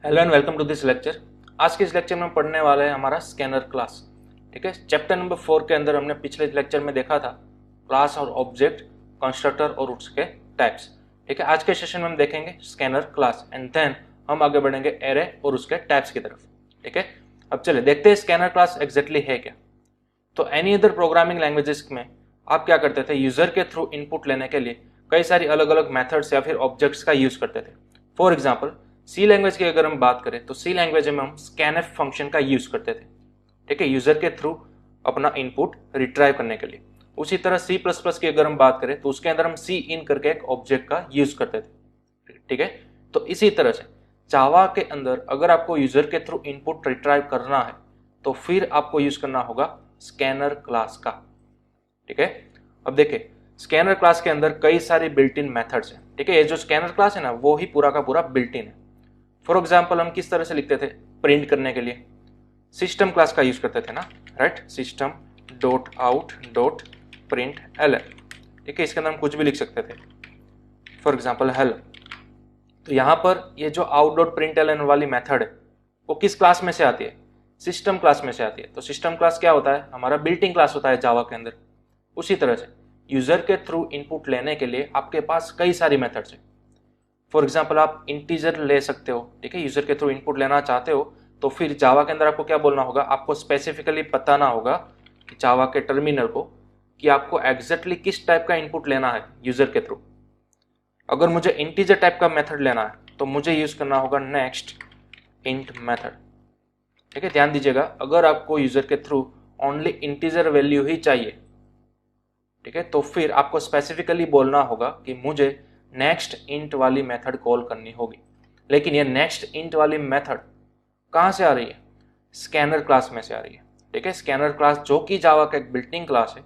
Hello and welcome to this lecture. आज के इस लेक्चर में पढ़ने वाला है हमारा स्कैनर क्लास। ठीक है, चैप्टर नंबर 4 के अंदर हमने पिछले लेक्चर में देखा था क्लास और ऑब्जेक्ट, कंस्ट्रक्टर और उसके टाइप्स। ठीक है, आज के सेशन में हम देखेंगे स्कैनर क्लास एंड देन हम आगे बढ़ेंगे एरे और उसके टाइप्स की तरफ। ठीक है, अब चले देखते हैं स्कैनर क्लास एग्जैक्टली है क्या। तो एनी अदर प्रोग्रामिंग लैंग्वेजेस में आप क्या करते थे, यूजर के थ्रू इनपुट लेने के लिए कई सारी अलग अलग मेथड्स या फिर ऑब्जेक्ट्स का यूज करते थे। फॉर एग्जाम्पल सी लैंग्वेज की अगर हम बात करें तो सी लैंग्वेज में हम स्कैनएफ फंक्शन का यूज करते थे। ठीक है, यूजर के थ्रू अपना इनपुट रिट्राइव करने के लिए। उसी तरह सी प्लस प्लस की अगर हम बात करें तो उसके अंदर हम सी इन करके एक ऑब्जेक्ट का यूज करते थे। ठीक है, तो इसी तरह से जावा के अंदर अगर आपको यूजर के थ्रू इनपुट रिट्राइव करना है तो फिर आपको यूज करना होगा स्कैनर क्लास का। ठीक है, अब देखिए स्कैनर क्लास के अंदर कई सारी बिल्ट इन मेथड्स हैं। ठीक है, ये जो स्कैनर क्लास है ना वो ही पूरा का पूरा बिल्ट इन है। फॉर एग्जाम्पल हम किस तरह से लिखते थे, प्रिंट करने के लिए सिस्टम क्लास का यूज करते थे ना, right, system dot out dot print L. ठीक है, इसके अंदर हम कुछ भी लिख सकते थे, फॉर एग्जाम्पल हेलो। तो यहाँ पर ये जो आउट डॉट प्रिंट एल वाली मेथड है वो किस क्लास में से आती है, सिस्टम क्लास में से आती है। तो सिस्टम क्लास क्या होता है, हमारा बिल्ट इन क्लास होता है जावा के अंदर। उसी तरह से यूजर के थ्रू इनपुट लेने के लिए आपके पास कई सारी मेथड्स हैं। फॉर एग्जाम्पल आप इंटीजर ले सकते हो। ठीक है, यूजर के थ्रू इनपुट लेना चाहते हो तो फिर जावा के अंदर आपको क्या बोलना होगा, आपको स्पेसिफिकली बताना होगा कि जावा के टर्मिनल को कि आपको एग्जैक्टली किस टाइप का इनपुट लेना है यूजर के थ्रू। अगर मुझे इंटीजर टाइप का मेथड लेना है तो मुझे यूज करना होगा नेक्स्ट इंट मेथड। ठीक है, ध्यान दीजिएगा, अगर आपको यूजर के थ्रू ओनली इंटीजर वैल्यू ही चाहिए, ठीक है, तो फिर आपको स्पेसिफिकली बोलना होगा कि मुझे नेक्स्ट इंट वाली मेथड कॉल करनी होगी। लेकिन ये नेक्स्ट इंट वाली मेथड कहाँ से आ रही है, स्कैनर क्लास में से आ रही है। ठीक है, स्कैनर क्लास जो कि जावा का एक बिल्ट इन क्लास है,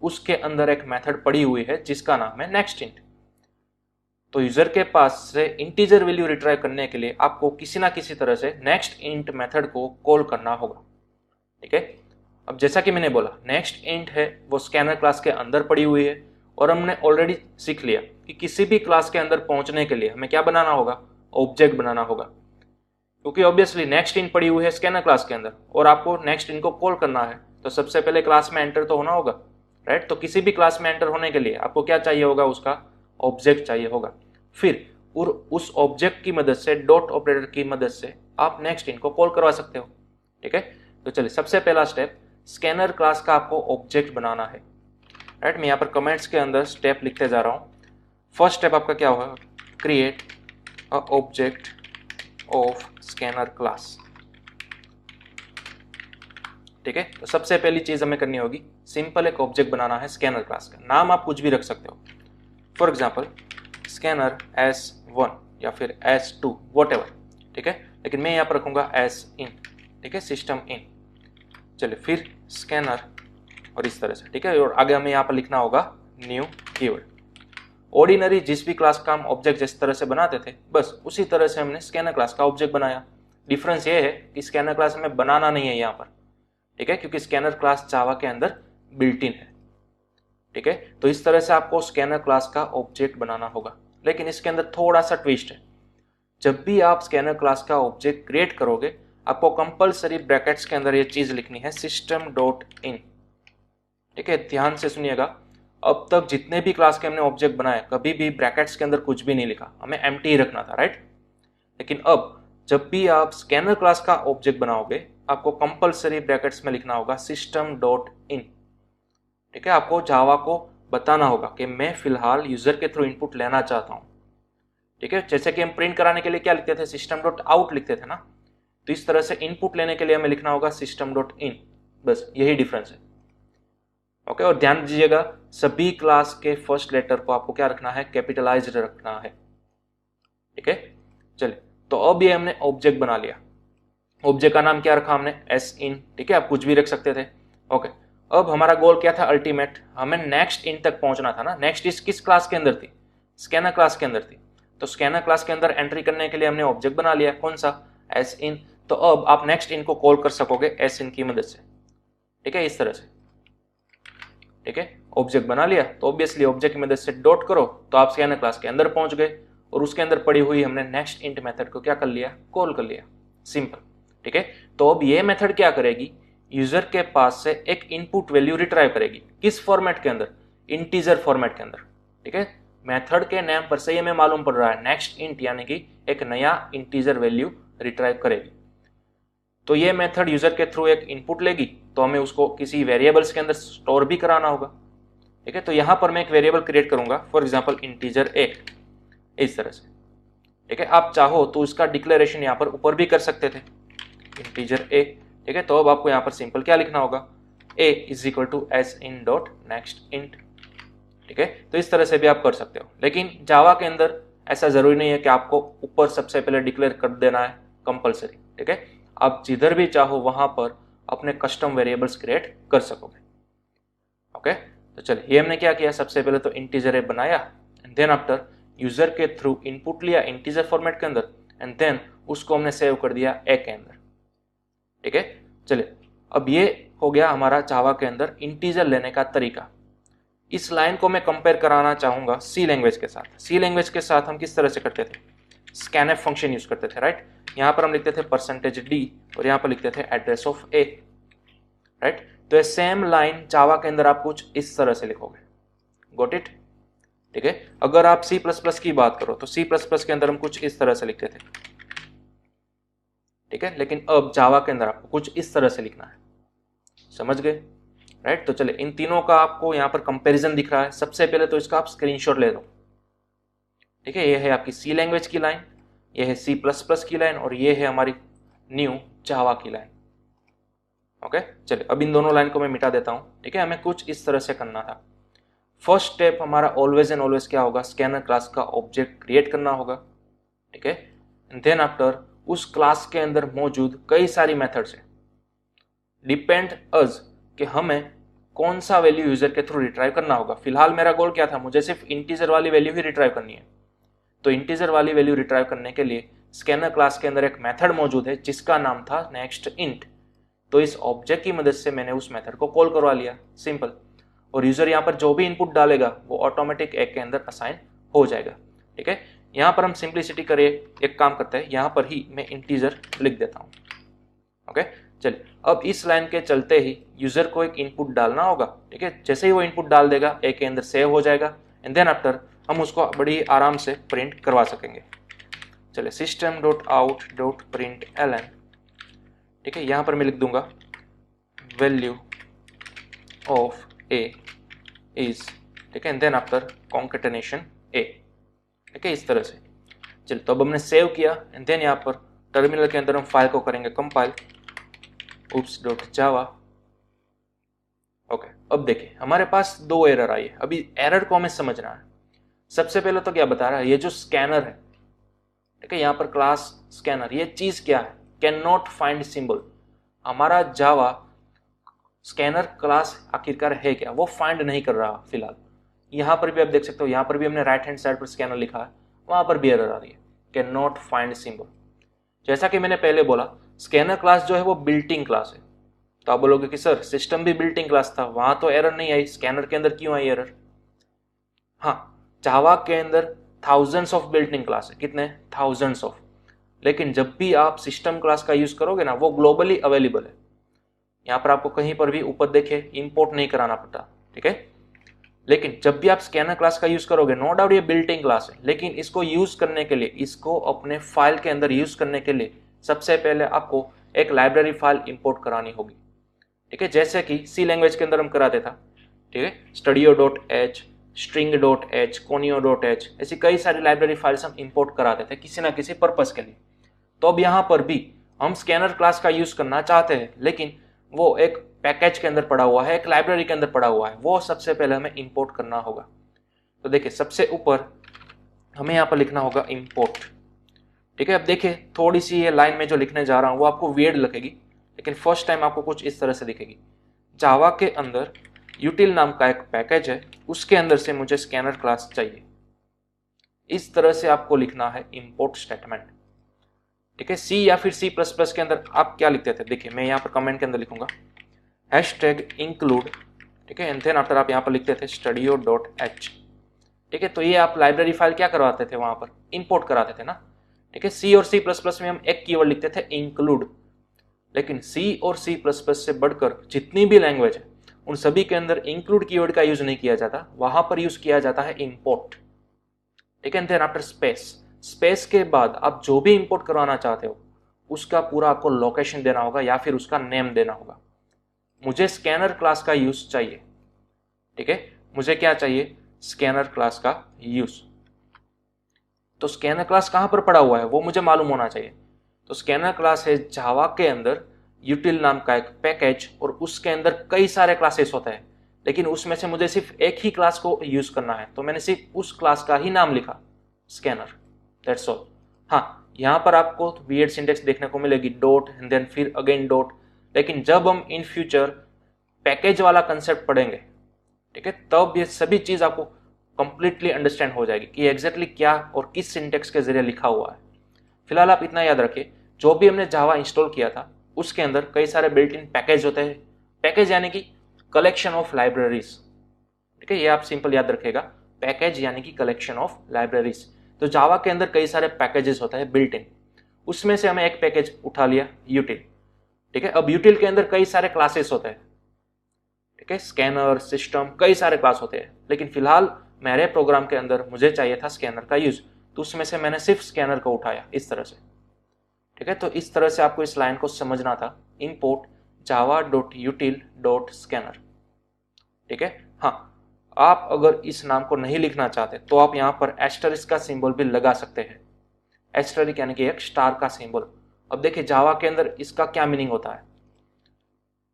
उसके अंदर एक मेथड पड़ी हुई है जिसका नाम है नेक्स्ट इंट। तो यूजर के पास से इंटीजर वैल्यू रिट्राइव करने के लिए आपको किसी ना किसी तरह से नेक्स्ट इंट मेथड को कॉल करना होगा। ठीक है, अब जैसा कि मैंने बोला नेक्स्ट इंट है वो स्कैनर क्लास के अंदर पड़ी हुई है और हमने ऑलरेडी सीख लिया कि किसी भी क्लास के अंदर पहुंचने के लिए हमें क्या बनाना होगा, ऑब्जेक्ट बनाना होगा। क्योंकि ऑब्वियसली नेक्स्ट इंट पड़ी हुई है स्कैनर क्लास के अंदर और आपको नेक्स्ट इंट को कॉल करना है तो सबसे पहले क्लास में एंटर तो होना होगा, राइट। तो किसी भी क्लास में एंटर होने के लिए आपको क्या चाहिए होगा, उसका ऑब्जेक्ट चाहिए होगा। फिर और उस ऑब्जेक्ट की मदद से, डॉट ऑपरेटर की मदद से आप नेक्स्ट इंट को कॉल करवा सकते हो। ठीक है, तो चलिए सबसे पहला स्टेप, स्कैनर क्लास का आपको ऑब्जेक्ट बनाना है, राइट। मैं यहाँ पर कमेंट्स के अंदर स्टेप लिखते जा रहा हूँ। फर्स्ट स्टेप आपका क्या होगा, create a object of scanner class. ठीक है, तो सबसे पहली चीज हमें करनी होगी, सिंपल एक ऑब्जेक्ट बनाना है स्कैनर क्लास का। नाम आप कुछ भी रख सकते हो, फॉर एग्जाम्पल स्कैनर S1 या फिर S2 वॉटेवर। ठीक है, लेकिन मैं यहाँ पर रखूंगा S in। ठीक है, सिस्टम इन। चलिए फिर स्कैनर और इस तरह से। ठीक है, और आगे हमें यहाँ पर लिखना होगा न्यू कीवर्ड। ऑर्डिनरी जिस भी क्लास का हम ऑब्जेक्ट जिस तरह से बनाते थे बस उसी तरह से हमने स्कैनर क्लास का ऑब्जेक्ट बनाया। डिफरेंस ये है कि स्कैनर क्लास हमें बनाना नहीं है यहाँ पर। ठीक है, क्योंकि स्कैनर क्लास जावा के अंदर बिल्ट इन है। ठीक है, तो इस तरह से आपको स्कैनर क्लास का ऑब्जेक्ट बनाना होगा। लेकिन इसके अंदर थोड़ा सा ट्विस्ट है, जब भी आप स्कैनर क्लास का ऑब्जेक्ट क्रिएट करोगे आपको कंपलसरी ब्रैकेट्स के अंदर ये चीज लिखनी है, सिस्टम डॉट इन। ठीक है, ध्यान से सुनिएगा, अब तक जितने भी क्लास के हमने ऑब्जेक्ट बनाए कभी भी ब्रैकेट्स के अंदर कुछ भी नहीं लिखा, हमें एम्प्टी ही रखना था, राइट। लेकिन अब जब भी आप स्कैनर क्लास का ऑब्जेक्ट बनाओगे आपको कंपलसरी ब्रैकेट्स में लिखना होगा सिस्टम डॉट इन। ठीक है, आपको जावा को बताना होगा कि मैं फिलहाल यूजर के थ्रू इनपुट लेना चाहता हूँ। ठीक है, जैसे कि हम प्रिंट कराने के लिए क्या लिखते थे, सिस्टम डॉट आउट लिखते थे ना, तो इस तरह से इनपुट लेने के लिए हमें लिखना होगा सिस्टम डॉट इन। बस यही डिफरेंस है। ओके, और ध्यान दीजिएगा सभी क्लास के फर्स्ट लेटर को आपको क्या रखना है, कैपिटलाइज्ड रखना है। ठीक है, चलिए तो अब ये हमने ऑब्जेक्ट बना लिया। ऑब्जेक्ट का नाम क्या रखा हमने, एस इन। ठीक है, आप कुछ भी रख सकते थे। ओके, अब हमारा गोल क्या था, अल्टीमेट, हमें नेक्स्ट इन तक पहुंचना था ना। नेक्स्ट इस किस क्लास के अंदर थी, स्कैनर क्लास के अंदर थी। तो स्कैनर क्लास के अंदर एंट्री करने के लिए हमने ऑब्जेक्ट बना लिया, कौन सा, एस इन। तो अब आप नेक्स्ट इन को कॉल कर सकोगे एस इन की मदद से। ठीक है, इस तरह से। ठीक है, ऑब्जेक्ट बना लिया तो ऑब्वियसली ऑब्जेक्ट की मदद से डॉट करो तो आप स्कैनर क्लास के अंदर पहुंच गए। और उसके अंदर पड़ी हुई हमने नेक्स्ट इंट मेथड को क्या कर लिया, कॉल कर लिया, सिंपल। ठीक है, तो अब ये मेथड क्या करेगी, यूजर के पास से एक इनपुट वैल्यू रिट्राइव करेगी, किस फॉर्मेट के अंदर, इंटीजर फॉर्मेट के अंदर। ठीक है, मेथड के नेम पर से ये हमें मालूम पड़ रहा है नेक्स्ट इंट यानी कि एक नया इंटीजर वैल्यू रिट्राइव करेगी। तो ये मेथड यूजर के थ्रू एक इनपुट लेगी, तो हमें उसको किसी वेरिएबल्स के अंदर स्टोर भी कराना होगा। ठीक है, तो यहां पर मैं एक वेरिएबल क्रिएट करूंगा, फॉर एग्जांपल इंटीजर ए, इस तरह से। ठीक है, आप चाहो तो इसका डिक्लेरेशन यहां पर ऊपर भी कर सकते थे, इंटीजर ए। ठीक है, तो अब आपको यहां पर सिंपल क्या लिखना होगा, a is equal to s in dot next int. ठीक है, तो इस तरह से भी आप कर सकते हो, लेकिन जावा के अंदर ऐसा जरूरी नहीं है कि आपको ऊपर सबसे पहले डिक्लेयर कर देना है कंपलसरी। ठीक है, आप जिधर भी चाहो वहां पर अपने कस्टम वेरिएबल्स क्रिएट कर सकोगे। ओके, तो चलिए ये हमने क्या किया, सबसे पहले तो इंटीजर ए बनाया, एंड देन आफ्टर यूजर के थ्रू इनपुट लिया इंटीजर फॉर्मेट के अंदर, एंड देन उसको हमने सेव कर दिया ए के अंदर। ठीक है, चलिए अब ये हो गया हमारा जावा के अंदर इंटीजर लेने का तरीका। इस लाइन को मैं कंपेयर कराना चाहूंगा सी लैंग्वेज के साथ। सी लैंग्वेज के साथ हम किस तरह से करते थे, स्कैनएफ फंक्शन यूज करते थे, राइट। यहां पर हम लिखते थे %d और यहां पर लिखते थे एड्रेस ऑफ ए, राइट। तो ये सेम लाइन जावा के अंदर आप कुछ इस तरह से लिखोगे, गॉट इट। ठीक है, अगर आप C++ की बात करो तो C++ के अंदर हम कुछ इस तरह से लिखते थे। ठीक है, लेकिन अब जावा के अंदर आपको कुछ इस तरह से लिखना है, समझ गए, राइट। तो चले इन तीनों का आपको यहाँ पर कंपैरिजन दिख रहा है। सबसे पहले तो इसका आप स्क्रीनशॉट ले लो। ठीक है, ये है आपकी सी लैंग्वेज की लाइन, ये है C++ की लाइन, और ये है हमारी न्यू जावा की लाइन। ओके, चलिए अब इन दोनों लाइन को मैं मिटा देता हूँ। ठीक है, हमें कुछ इस तरह से करना था। फर्स्ट स्टेप हमारा ऑलवेज एंड ऑलवेज क्या होगा, स्कैनर क्लास का ऑब्जेक्ट क्रिएट करना होगा। ठीक है, एंड देन आफ्टर उस क्लास के अंदर मौजूद कई सारी मेथड्स है, डिपेंड अस कि हमें कौन सा वैल्यू यूजर के थ्रू रिट्राइव करना होगा। फिलहाल मेरा गोल क्या था, मुझे सिर्फ इंटीजर वाली वैल्यू ही रिट्राइव करनी है। तो इंटीजर वाली वैल्यू रिट्राइव करने के लिए स्कैनर क्लास के अंदर एक मेथड मौजूद है जिसका नाम था नेक्स्ट इंट। तो इस ऑब्जेक्ट की मदद से मैंने उस मेथड को कॉल करवा लिया, सिंपल। और यूजर यहाँ पर जो भी इनपुट डालेगा वो ऑटोमेटिक एक के अंदर असाइन हो जाएगा। ठीक है, यहाँ पर हम सिंप्लिसिटी करिए, एक काम करते हैं, यहाँ पर ही मैं इंटीजर लिख देता हूँ। ओके, चलिए अब इस लाइन के चलते ही यूजर को एक इनपुट डालना होगा। ठीक है, जैसे ही वो इनपुट डाल देगा ए के अंदर सेव हो जाएगा, एंड देन आफ्टर हम उसको बड़ी आराम से प्रिंट करवा सकेंगे। चलिए system.out.println, ठीक है, यहाँ पर मैं लिख दूंगा वैल्यू ऑफ ए इज, ठीक है, एंड देन आफ्टर कॉन्केटेनेशन ए। ठीक है, इस तरह से। चलिए तो अब हमने सेव किया, एंड देन यहाँ पर टर्मिनल के अंदर हम फाइल को करेंगे कंपाइल, oops.java। ओके, अब देखिए हमारे पास दो एरर आई है। अभी एरर को हमें समझना है। सबसे पहले तो क्या बता रहा है, ये जो स्कैनर है, ठीक है, यहाँ पर क्लास स्कैनर, ये चीज क्या है, कैन नॉट फाइंड सिंबल। हमारा जावा स्कैनर क्लास आखिरकार है क्या, वो फाइंड नहीं कर रहा फिलहाल। यहाँ पर भी आप देख सकते हो, यहाँ पर भी हमने राइट हैंड साइड पर स्कैनर लिखा है, वहां पर भी एरर आ रही है, कैन नॉट फाइंड सिंबल। जैसा कि मैंने पहले बोला, स्कैनर क्लास जो है वो बिल्ट इन क्लास है। तो आप बोलोगे कि सर सिस्टम भी बिल्ट इन क्लास था, वहां तो एरर नहीं आई, स्कैनर के अंदर क्यों आई एरर। हाँ, जावा के अंदर thousands of built in class है, कितने, थाउजेंड्स ऑफ। लेकिन जब भी आप सिस्टम क्लास का यूज करोगे ना, वो ग्लोबली अवेलेबल है। यहाँ पर आपको कहीं पर भी ऊपर देखे इंपोर्ट नहीं कराना पड़ता। ठीक है, लेकिन जब भी आप स्कैनर क्लास का यूज करोगे, नो डाउट ये बिल्ट इन क्लास है, लेकिन इसको यूज करने के लिए, इसको अपने फाइल के अंदर यूज करने के लिए सबसे पहले आपको एक लाइब्रेरी फाइल इंपोर्ट करानी होगी। ठीक है, जैसे कि सी लैंग्वेज के अंदर हम कराते था। ठीक है, studio.h, string.h, conio.h, ऐसी कई सारी लाइब्रेरी फाइल्स हम इंपोर्ट कराते थे किसी ना किसी पर्पस के लिए। तो अब यहाँ पर भी हम स्कैनर क्लास का यूज करना चाहते हैं, लेकिन वो एक पैकेज के अंदर पड़ा हुआ है, एक लाइब्रेरी के अंदर पड़ा हुआ है, वो सबसे पहले हमें इंपोर्ट करना होगा। तो देखिए सबसे ऊपर हमें यहाँ पर लिखना होगा इंपोर्ट। ठीक है, अब देखिए थोड़ी सी ये लाइन में जो लिखने जा रहा हूँ वो आपको वियर्ड लगेगी, लेकिन फर्स्ट टाइम आपको कुछ इस तरह से दिखेगी। जावा के अंदर यूटिल नाम का एक पैकेज है, उसके अंदर से मुझे स्कैनर क्लास चाहिए। इस तरह से आपको लिखना है इंपोर्ट स्टेटमेंट। ठीक है, सी या फिर C++ के अंदर आप क्या लिखते थे, देखिए मैं यहाँ पर कमेंट के अंदर लिखूंगा #include, ठीक है, एंड देन आफ्टर आप यहाँ पर लिखते थे studio.h। ठीक है, तो ये आप लाइब्रेरी फाइल क्या करवाते थे, वहां पर इंपोर्ट कराते थे ना। ठीक है, सी और सी प्लस प्लस में हम एक कीवर्ड लिखते थे इंक्लूड, लेकिन सी और सी प्लस प्लस से बढ़कर जितनी भी लैंग्वेज है उन सभी के अंदर इंक्लूड कीवर्ड का यूज नहीं किया जाता, वहां पर यूज किया जाता है इंपोर्ट। ठीक है, देन आफ्टर स्पेस, स्पेस के बाद आप जो भी इंपोर्ट करवाना चाहते हो उसका पूरा आपको लोकेशन देना होगा या फिर उसका नेम देना होगा। मुझे स्कैनर क्लास का यूज चाहिए। ठीक है, मुझे क्या चाहिए, स्कैनर क्लास का यूज। तो स्कैनर क्लास कहां पर पड़ा हुआ है वो मुझे मालूम होना चाहिए। तो स्कैनर क्लास है जावा के अंदर यूटिल नाम का एक पैकेज, और उसके अंदर कई सारे क्लासेस होते हैं, लेकिन उसमें से मुझे सिर्फ एक ही क्लास को यूज करना है, तो मैंने सिर्फ उस क्लास का ही नाम लिखा, स्कैनर, दैट्स ऑल। हाँ, यहाँ पर आपको वियर्ड सिंटेक्स देखने को मिलेगी, डॉट एंड देन फिर अगेन डॉट, लेकिन जब हम इन फ्यूचर पैकेज वाला कंसेप्ट पढ़ेंगे, ठीक है, तब ये सभी चीज आपको कंप्लीटली अंडरस्टैंड हो जाएगी कि एग्जैक्टली क्या और किस सिंटेक्स के जरिए लिखा हुआ है। फिलहाल आप इतना याद रखिए, जो भी हमने जावा इंस्टॉल किया था उसके अंदर कई सारे बिल्ट इन पैकेज होते हैं। पैकेज यानी कि कलेक्शन ऑफ लाइब्रेरीज। ठीक है, ये आप सिंपल याद रखिएगा, पैकेज यानी कि कलेक्शन ऑफ लाइब्रेरीज। तो जावा के अंदर कई सारे पैकेजेस होते हैं बिल्ट इन, उसमें से हमें एक पैकेज उठा लिया, यूटिल। ठीक है, अब यूटिल के अंदर कई सारे क्लासेस होते हैं। ठीक है, स्कैनर, सिस्टम, कई सारे क्लास होते हैं, लेकिन फिलहाल मेरे प्रोग्राम के अंदर मुझे चाहिए था स्कैनर का यूज, तो उसमें से मैंने सिर्फ स्कैनर को उठाया इस तरह से। ठीक है, तो इस तरह से आपको इस लाइन को समझना था, इंपोर्ट java.util.scanner। ठीक है, हाँ, आप अगर इस नाम को नहीं लिखना चाहते तो आप यहाँ पर एस्टरिस्क का सिंबल भी लगा सकते हैं। एस्टरिस्क यानी कि एक स्टार का सिंबल। अब देखिए जावा के अंदर इसका क्या मीनिंग होता है।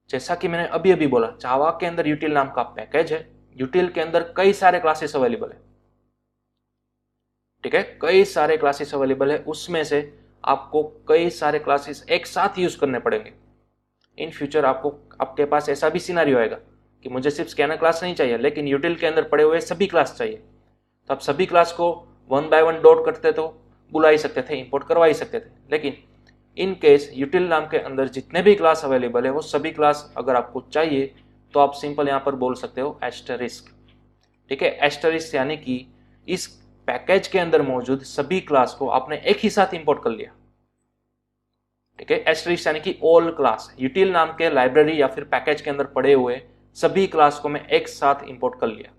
जैसा कि मैंने अभी अभी बोला, जावा के अंदर यूटिल नाम का पैकेज है, यूटिल के अंदर कई सारे क्लासेस अवेलेबल है। ठीक है, कई सारे क्लासेस अवेलेबल है, उसमें से आपको कई सारे क्लासेस एक साथ यूज करने पड़ेंगे। इन फ्यूचर आपके पास ऐसा भी सिनेरियो आएगा कि मुझे सिर्फ स्कैनर क्लास नहीं चाहिए, लेकिन यूटिल के अंदर पड़े हुए सभी क्लास चाहिए, तो आप सभी क्लास को वन बाय वन डॉट करते तो बुला ही सकते थे, इंपोर्ट करवा ही सकते थे। लेकिन इन केस यूटिल नाम के अंदर जितने भी क्लास अवेलेबल है वो सभी क्लास अगर आपको चाहिए तो आप सिंपल यहाँ पर बोल सकते हो एस्टरिस्क। ठीक है, एस्टरिस्क यानी कि इस पैकेज के अंदर मौजूद सभी क्लास को आपने एक ही साथ इंपोर्ट कर लिया। ठीक है, एस्टरिस्क यानी कि ऑल क्लास, यूटिल नाम के लाइब्रेरी या फिर पैकेज के अंदर पड़े हुए सभी क्लास को मैं एक साथ इंपोर्ट कर लिया।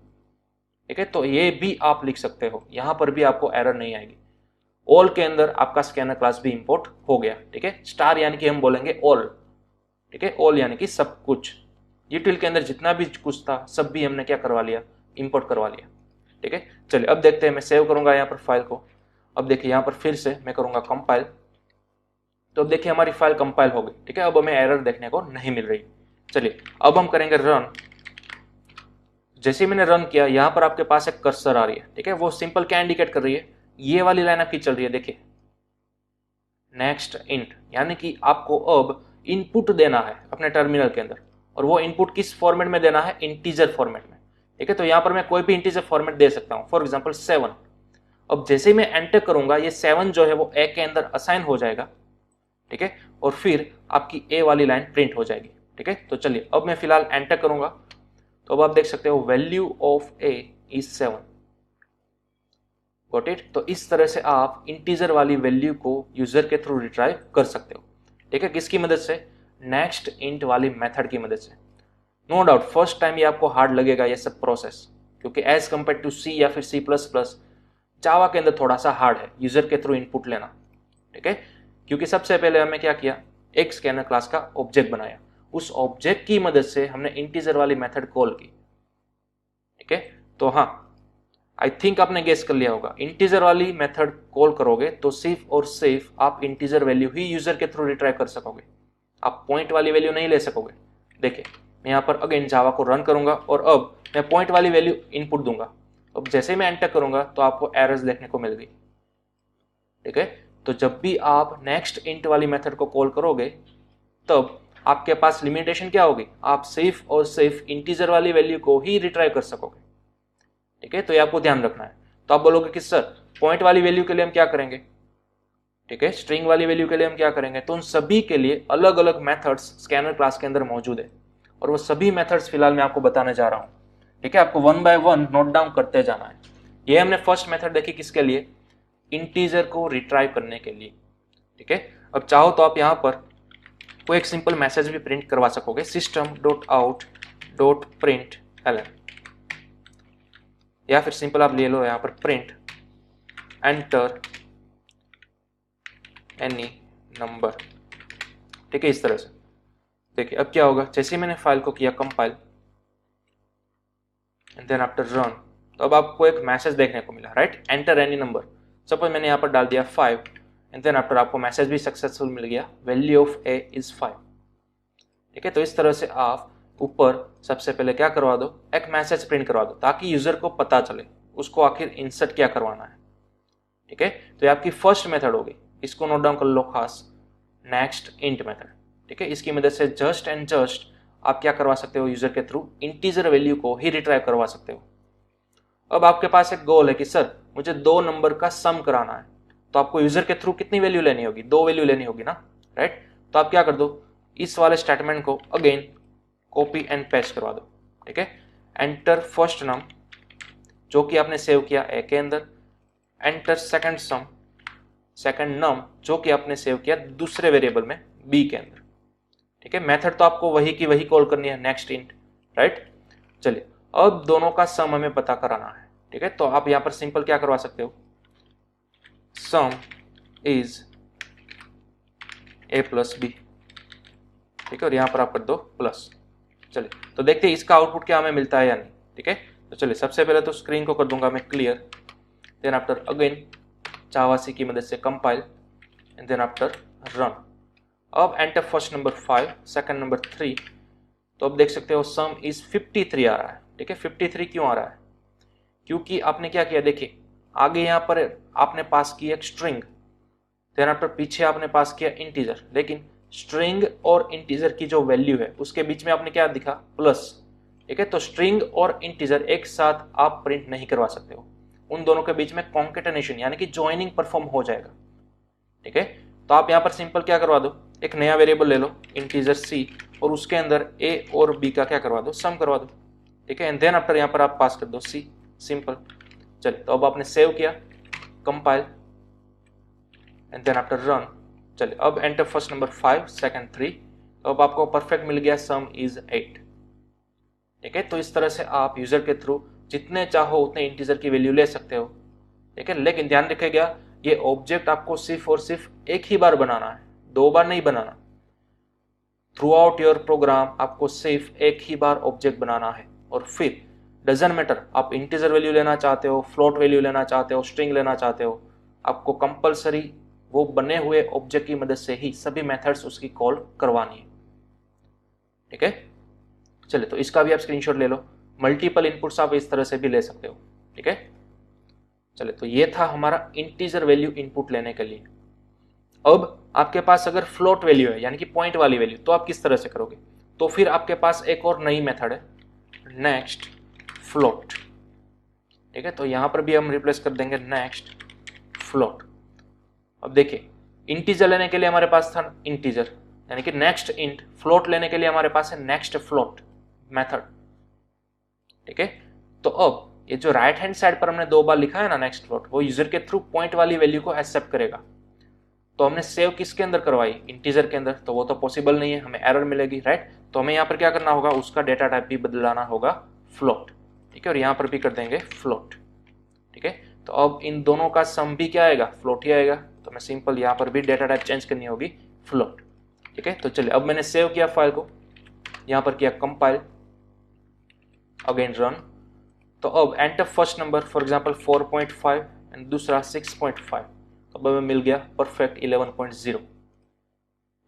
ठीक है, तो ये भी आप लिख सकते हो, यहां पर भी आपको एरर नहीं आएगी। ऑल के अंदर आपका स्कैनर क्लास भी इंपोर्ट हो गया। ठीक है, स्टार यानी कि हम बोलेंगे ऑल। ठीक है, ऑल यानी कि सब कुछ, यूटिल के अंदर जितना भी कुछ था सब भी हमने क्या करवा लिया, इंपोर्ट करवा लिया। ठीक है, चलिए अब देखते हैं, मैं सेव करूंगा यहाँ पर फाइल को। अब देखिए यहाँ पर फिर से मैं करूंगा कंपाइल, तो अब देखिए हमारी फाइल कंपाइल हो गई। ठीक है, अब हमें एरर देखने को नहीं मिल रही। चलिए अब हम करेंगे रन। जैसे मैंने रन किया, यहाँ पर आपके पास एक कर्सर आ रही है। ठीक है, वो सिंपल क्या इंडिकेट कर रही है, ये वाली लाइन आपकी चल रही है, देखिए नेक्स्ट इंट, यानी कि आपको अब इनपुट देना है अपने टर्मिनल के अंदर, और वो इनपुट किस फॉर्मेट में देना है, इंटीजर फॉर्मेट में। ठीक है, तो यहाँ पर मैं कोई भी इंटीजर फॉर्मेट दे सकता हूँ, फॉर एग्जाम्पल 7। अब जैसे ही मैं एंटर करूंगा ये 7 जो है वो ए के अंदर असाइन हो जाएगा। ठीक है, और फिर आपकी ए वाली लाइन प्रिंट हो जाएगी। ठीक है, तो चलिए अब मैं फिलहाल एंटर करूंगा, तो अब आप देख सकते हो value of A is 7। Got it. तो इस तरह से आप इंटीजर वाली वैल्यू को यूजर के थ्रू रिट्राइव कर सकते हो। ठीक है, किसकी मदद से, नेक्स्ट इंट वाली मेथड की मदद से। नो डाउट फर्स्ट टाइम ये आपको हार्ड लगेगा ये सब प्रोसेस, क्योंकि एज कंपेयर टू सी या फिर C++, जावा के अंदर थोड़ा सा हार्ड है यूजर के थ्रू इनपुट लेना। ठीक है, क्योंकि सबसे पहले हमें क्या किया, एक स्कैनर क्लास का ऑब्जेक्ट बनाया, उस ऑब्जेक्ट की मदद से हमने इंटीजर वाली मेथड कॉल की। ठीक है, तो हाँ आई थिंक आपने गेस कर लिया होगा, इंटीजर वाली मेथड कॉल करोगे तो सिर्फ और सिर्फ आप इंटीजर वैल्यू ही यूजर के थ्रू रिट्राइव कर सकोगे, आप पॉइंट वाली वैल्यू नहीं ले सकोगे। देखिए मैं यहाँ पर अगेन जावा को रन करूंगा और अब मैं पॉइंट वाली वैल्यू इनपुट दूंगा। अब जैसे ही मैं एंटर करूंगा तो आपको एरर्स देखने को मिल गई। ठीक है, तो जब भी आप नेक्स्ट इंट वाली मेथड को कॉल करोगे तब आपके पास लिमिटेशन क्या होगी, आप सिर्फ और सिर्फ इंटीजर वाली वैल्यू को ही रिट्राइव कर सकोगे। ठीक है, तो ये आपको ध्यान रखना है। तो आप बोलोगे कि सर पॉइंट वाली वैल्यू के लिए हम क्या करेंगे, ठीक है, स्ट्रिंग वाली वैल्यू के लिए हम क्या करेंगे, तो उन सभी के लिए अलग अलग मेथड्स स्कैनर क्लास के अंदर मौजूद है, और वो सभी मेथड्स फिलहाल मैं आपको बताने जा रहा हूँ। ठीक है, आपको one by one note down करते जाना है। ये हमने फर्स्ट मेथड देखी किसके लिए, इंटीजर को रिट्राइव करने के लिए, ठीक है। अब चाहो तो आप यहाँ पर कोई एक सिंपल मैसेज भी प्रिंट करवा सकोगे, system.out.println, या फिर सिंपल आप ले लो यहाँ पर प्रिंट एंटर एनी नंबर, ठीक है, इस तरह से। देखिए अब क्या होगा, जैसे मैंने फाइल को किया compile and then after run, तो अब आपको एक मैसेज देखने को मिला, right, enter any number. Suppose मैंने यहाँ पर डाल दिया 5 एंड देन आफ्टर आपको मैसेज भी सक्सेसफुल मिल गया, वैल्यू ऑफ ए इज 5, ठीक है। तो इस तरह से आप ऊपर सबसे पहले क्या करवा दो, एक मैसेज प्रिंट करवा दो ताकि यूजर को पता चले उसको आखिर इंसर्ट क्या करवाना है, ठीक है। तो ये आपकी फर्स्ट मेथड होगी, इसको नोट डाउन कर लो खास, नेक्स्ट इंट मेथड, ठीक है। इसकी मदद से जस्ट एंड जस्ट आप क्या करवा सकते हो, यूजर के थ्रू इंटीजर वैल्यू को ही रिट्राइव करवा सकते हो। अब आपके पास एक गोल है कि सर मुझे 2 नंबर का सम कराना है, तो आपको यूजर के थ्रू कितनी वैल्यू लेनी होगी, 2 वैल्यू लेनी होगी ना, राइट। तो आप क्या कर दो, इस वाले स्टेटमेंट को अगेन कॉपी एंड पेस्ट करवा दो, ठीक है। एंटर फर्स्ट नम जो कि आपने सेव किया ए के अंदर, एंटर सेकंड सम, सेकंड नम जो कि आपने सेव किया दूसरे वेरिएबल में बी के अंदर, ठीक है। मेथड तो आपको वही की वही कॉल करनी है, नेक्स्ट इंट, राइट। चलिए अब दोनों का सम हमें पता कराना है, ठीक है। तो आप यहां पर सिंपल क्या करवा सकते हो, sum is A plus B, ठीक है, और यहां पर आप कर दो प्लस। चलिए तो देखते हैं इसका आउटपुट क्या हमें मिलता है या नहीं, ठीक है। तो चलिए सबसे पहले तो स्क्रीन को कर दूंगा मैं clear, then after again Java C की मदद से compile and then after run. अब enter first number 5, second number 3, तो अब देख सकते हो सम इज 53 आ रहा है, ठीक है। 53 क्यों आ रहा है, क्योंकि आपने क्या किया, देखिए आगे यहाँ पर आपने पास की एक स्ट्रिंग, देन आफ्टर पीछे आपने पास किया इंटीजर, लेकिन स्ट्रिंग और इंटीजर की जो वैल्यू है उसके बीच में आपने क्या दिखा, प्लस, ठीक है। तो स्ट्रिंग और इंटीजर एक साथ आप प्रिंट नहीं करवा सकते हो, उन दोनों के बीच में कॉन्केटेनेशन यानी कि ज्वाइनिंग परफॉर्म हो जाएगा, ठीक है। तो आप यहाँ पर सिंपल क्या करवा दो, एक नया वेरिएबल ले लो इंटीजर सी और उसके अंदर ए और बी का क्या करवा दो, सम करवा दो, ठीक है। एंड देन आफ्टर यहाँ पर आप पास कर दो सी, सिंपल। चलिए तो अब आपने सेव किया, compile and then after run. चलिए अब एंटर फर्स्ट नंबर 5, सेकंड 3, तो अब आपको परफेक्ट मिल गया सम इज 8, ठीक है। तो इस तरह से आप यूजर के थ्रू जितने चाहो उतने इंटीजर की वैल्यू ले सकते हो, ठीक है। लेकिन ध्यान रखिएगा ये ऑब्जेक्ट आपको सिर्फ और सिर्फ एक ही बार बनाना है, 2 बार नहीं बनाना। थ्रू आउट योर प्रोग्राम आपको सिर्फ एक ही बार ऑब्जेक्ट बनाना है, और फिर डजंट मैटर आप इंटीजर वैल्यू लेना चाहते हो, फ्लोट वैल्यू लेना चाहते हो, स्ट्रिंग लेना चाहते हो, आपको कंपलसरी वो बने हुए ऑब्जेक्ट की मदद से ही सभी मेथड्स उसकी कॉल करवानी है, ठीक है। चलिए तो इसका भी आप स्क्रीनशॉट ले लो, मल्टीपल इनपुट्स आप इस तरह से भी ले सकते हो, ठीक है। चलिए तो ये था हमारा इंटीजर वैल्यू इनपुट लेने के लिए। अब आपके पास अगर फ्लोट वैल्यू है यानी कि पॉइंट वाली वैल्यू, तो आप किस तरह से करोगे, तो फिर आपके पास एक और नई मेथड है, नेक्स्ट फ्लोट, ठीक है। तो यहां पर भी हम रिप्लेस कर देंगे नेक्स्ट फ्लोट। अब देखिए इंटीजर लेने के लिए हमारे पास था इंटीजर यानी कि नेक्स्ट इंट, फ्लोट लेने के लिए हमारे पास है नेक्स्ट फ्लोट मेथड, ठीक है। तो अब ये जो राइट हैंड साइड पर हमने 2 बार लिखा है ना नेक्स्ट फ्लोट, वो यूजर के थ्रू पॉइंट वाली वैल्यू को एक्सेप्ट करेगा। तो हमने सेव किसके अंदर करवाई, इंटीजर के अंदर, तो वो तो पॉसिबल नहीं है, हमें एरर मिलेगी, राइट। तो हमें यहाँ पर क्या करना होगा, उसका डेटा टाइप भी बदलाना होगा फ्लोट, ठीक है। और यहाँ पर भी कर देंगे फ्लोट, ठीक है। तो अब इन दोनों का सम भी क्या आएगा, फ्लोट ही आएगा। तो मैं सिंपल यहाँ पर भी डेटा टाइप चेंज करनी होगी फ्लोट, ठीक है। तो चलिए अब मैंने सेव किया फाइल को, यहाँ पर किया कंपाइल, अगेन रन। तो अब enter first number for example 4.5 and दूसरा 6.5, तो अब हमें मिल गया परफेक्ट 11.0,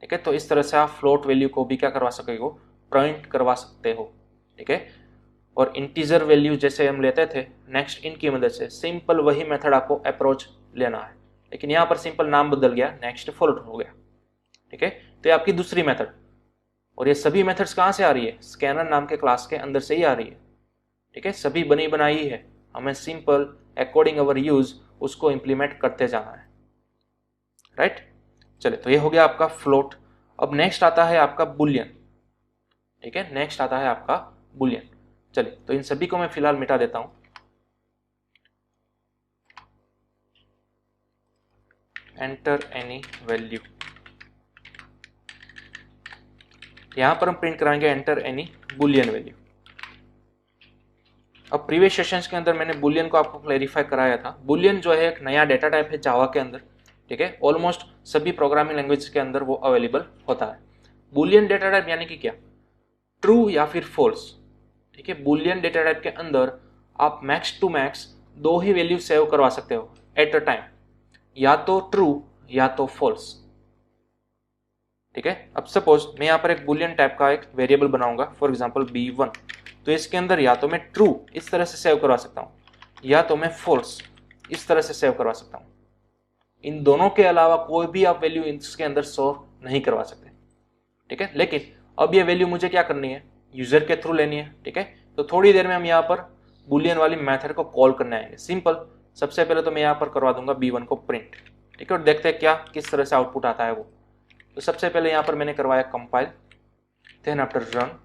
ठीक है। तो इस तरह से आप फ्लोट वैल्यू को भी क्या करवा सकोगे, प्रिंट करवा सकते हो, ठीक है। और इंटीजर वैल्यू जैसे हम लेते थे नेक्स्ट इन की मदद से, सिंपल वही मेथड आपको अप्रोच लेना है, लेकिन यहाँ पर सिंपल नाम बदल गया, नेक्स्ट फ्लोट हो गया, ठीक है। तो ये आपकी दूसरी मेथड, और ये सभी मेथड्स कहाँ से आ रही है, स्कैनर नाम के क्लास के अंदर से ही आ रही है, ठीक है। सभी बनी बनाई है, हमें सिंपल अकॉर्डिंग अवर यूज उसको इंप्लीमेंट करते जाना है, राइट। चलिए तो ये हो गया आपका फ्लोट। अब नेक्स्ट आता है आपका बुलियन, ठीक है, नेक्स्ट आता है आपका बुलियन। चलिए तो इन सभी को मैं फिलहाल मिटा देता हूं। Enter any value. यहां पर हम प्रिंट कराएंगे एंटर एनी बुलियन वैल्यू। अब प्रीवियस सेशंस के अंदर मैंने बुलियन को आपको क्लैरिफाई कराया था। बुलियन जो है एक नया डेटा टाइप है जावा के अंदर, ठीक है। ऑलमोस्ट सभी प्रोग्रामिंग लैंग्वेज के अंदर वो अवेलेबल होता है। बुलियन डेटा टाइप यानी कि क्या, ट्रू या फिर फॉल्स, ठीक है। बुलियन डेटा टाइप के अंदर आप मैक्स टू मैक्स 2 ही वैल्यू सेव करवा सकते हो एट अ टाइम, या तो ट्रू या तो फॉल्स, ठीक है। अब सपोज मैं यहाँ पर एक बुलियन टाइप का एक वेरिएबल बनाऊंगा, फॉर एग्जांपल b1, तो इसके अंदर या तो मैं ट्रू इस तरह से सेव करवा सकता हूँ या तो मैं फॉल्स इस तरह से सेव करवा सकता हूँ। इन दोनों के अलावा कोई भी आप वैल्यू इसके अंदर स्टोर नहीं करवा सकते, ठीक है। लेकिन अब ये वैल्यू मुझे क्या करनी है, यूजर के थ्रू लेनी है, ठीक है। तो थोड़ी देर में हम यहाँ पर बुलियन वाली मेथड को कॉल करने आएंगे। सिंपल, सबसे पहले तो मैं यहाँ पर करवा दूंगा b1 को प्रिंट, ठीक है, और देखते हैं क्या किस तरह से आउटपुट आता है वो। तो सबसे पहले यहाँ पर मैंने करवाया कंपाइल, देन आफ्टर रन,